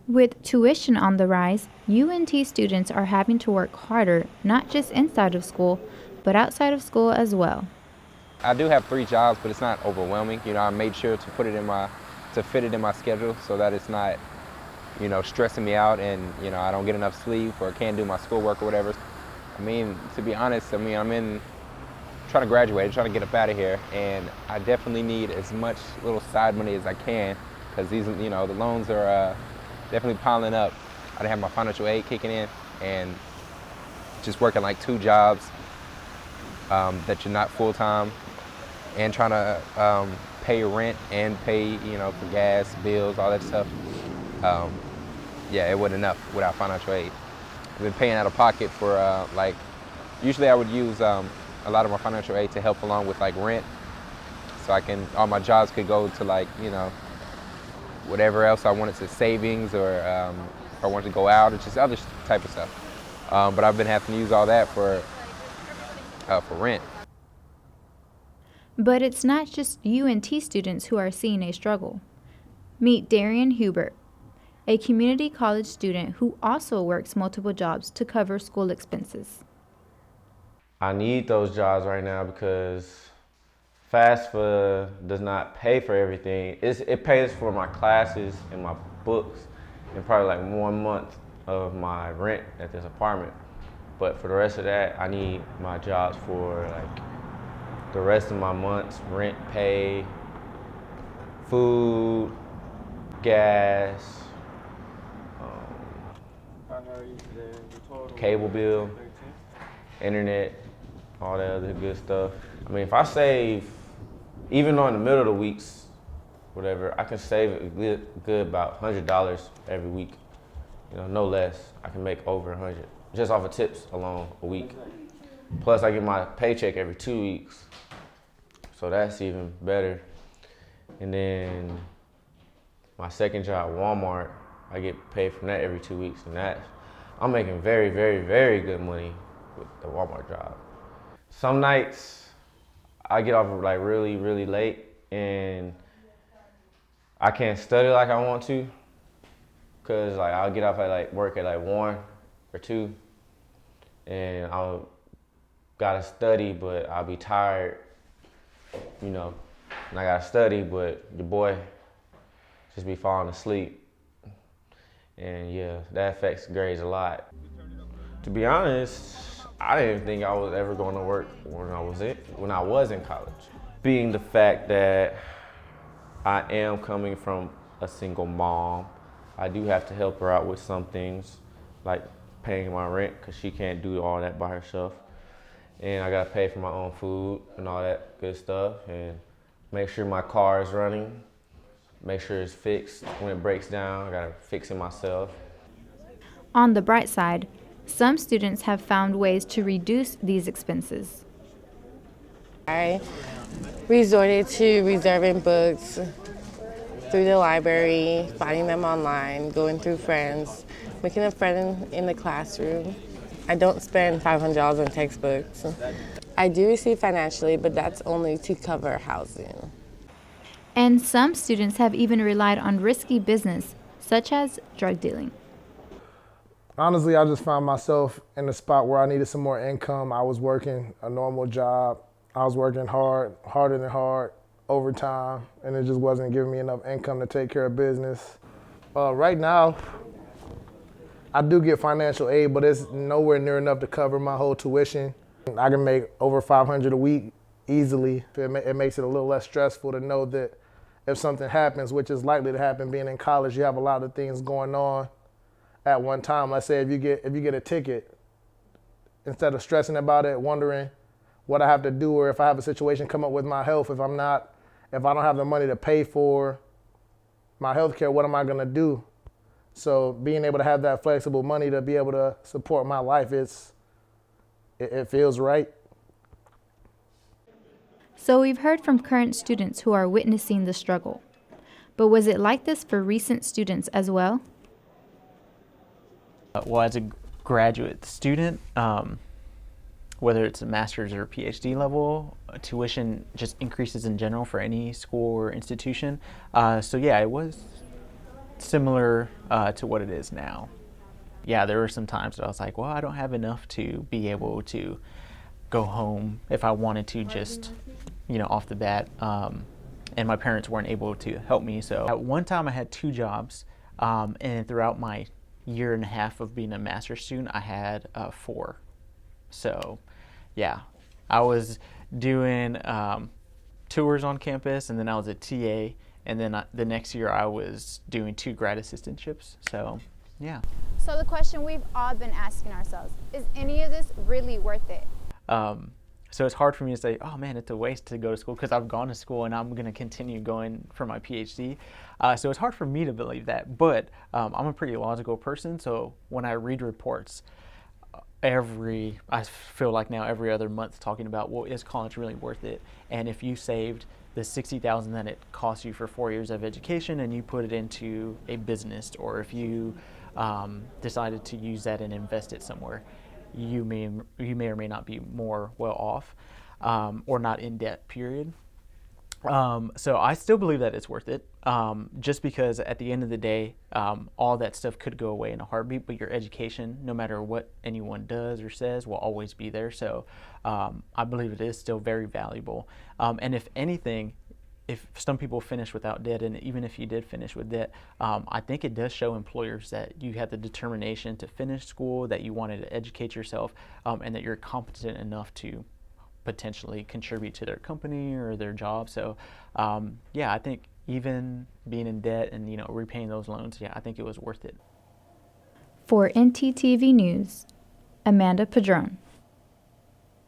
With tuition on the rise, UNT students are having to work harder, not just inside of school, but outside of school as well. I do have 3 jobs, but it's not overwhelming. I made sure to to fit it in my schedule so that it's not, stressing me out and, I don't get enough sleep or can't do my schoolwork or whatever. To be honest, I'm trying to graduate, trying to get up out of here, and I definitely need as much little side money as I can because the loans are definitely piling up. I didn't have my financial aid kicking in, and just working like 2 jobs that you're not full time, and trying to pay your rent and pay for gas, bills, all that stuff. Yeah, it wasn't enough without financial aid. I've been paying out of pocket for usually I would use a lot of my financial aid to help along with like rent, so all my jobs could go to whatever else I wanted to savings, or if I wanted to go out, or just other type of stuff. But I've been having to use all that for rent. But it's not just UNT students who are seeing a struggle. Meet Darian Hubert, a community college student who also works multiple jobs to cover school expenses. I need those jobs right now because fast food does not pay for everything. It pays for my classes and my books and probably like 1 month of my rent at this apartment. But for the rest of that, I need my jobs for like the rest of my month's rent, pay, food, gas, cable bill, internet, all that other good stuff. If I save, even on the middle of the weeks, whatever, I can save a good about $100 every week. No less. I can make over 100 just off of tips alone a week. Plus, I get my paycheck every 2 weeks, so that's even better. And then my second job, Walmart, I get paid from that every 2 weeks, and I'm making very, very, very good money with the Walmart job. Some nights I get off like really, really late, and I can't study like I want to, cause I'll get off at work at 1 or 2, and I'll gotta study, but I'll be tired, and I gotta study, but your boy just be falling asleep. And yeah, that affects grades a lot. To be honest, I didn't think I was ever going to work when I was in college. Being the fact that I am coming from a single mom, I do have to help her out with some things, like paying my rent, because she can't do all that by herself. And I gotta pay for my own food and all that good stuff, and make sure my car is running, make sure it's fixed. When it breaks down, I gotta fix it myself. On the bright side, some students have found ways to reduce these expenses. I resorted to reserving books through the library, finding them online, going through friends, making a friend in the classroom. I don't spend $500 on textbooks. I do receive financially, but that's only to cover housing. And some students have even relied on risky business, such as drug dealing. Honestly, I just found myself in a spot where I needed some more income. I was working a normal job. I was working harder than hard, overtime, and it just wasn't giving me enough income to take care of business. Right now, I do get financial aid, but it's nowhere near enough to cover my whole tuition. I can make over $500 a week easily. It makes it a little less stressful to know that if something happens, which is likely to happen being in college, you have a lot of things going on at one time. Let's say if you get a ticket, instead of stressing about it, wondering what I have to do, or if I have a situation come up with my health, if I don't have the money to pay for my health care, what am I gonna do? So being able to have that flexible money to be able to support my life, it feels right. So we've heard from current students who are witnessing the struggle. But was it like this for recent students as well? Well, as a graduate student, whether it's a master's or PhD level, tuition just increases in general for any school or institution. So yeah, it was similar to what it is now. Yeah, there were some times that I was like, well, I don't have enough to be able to go home if I wanted to, just, off the bat. And my parents weren't able to help me. So at one time I had 2 jobs, and throughout my year and a half of being a master's student, I had 4. So yeah, I was doing tours on campus, and then I was a TA, and then the next year I was doing 2 grad assistantships. So yeah. So the question we've all been asking ourselves, is any of this really worth it? So it's hard for me to say, oh man, it's a waste to go to school, because I've gone to school and I'm going to continue going for my PhD. So it's hard for me to believe that, but I'm a pretty logical person. So when I read reports, I feel like now every other month, talking about, well, is college really worth it? And if you saved the $60,000 that it costs you for 4 years of education and you put it into a business, or if you decided to use that and invest it somewhere, you may or may not be more well off, or not in debt, period. So I still believe that it's worth it, just because at the end of the day, all that stuff could go away in a heartbeat, but your education, no matter what anyone does or says, will always be there. So I believe it is still very valuable. And if anything, if some people finish without debt, and even if you did finish with debt, I think it does show employers that you had the determination to finish school, that you wanted to educate yourself, and that you're competent enough to potentially contribute to their company or their job. So yeah, I think even being in debt and repaying those loans, yeah, I think it was worth it. For NTTV News, Amanda Padron.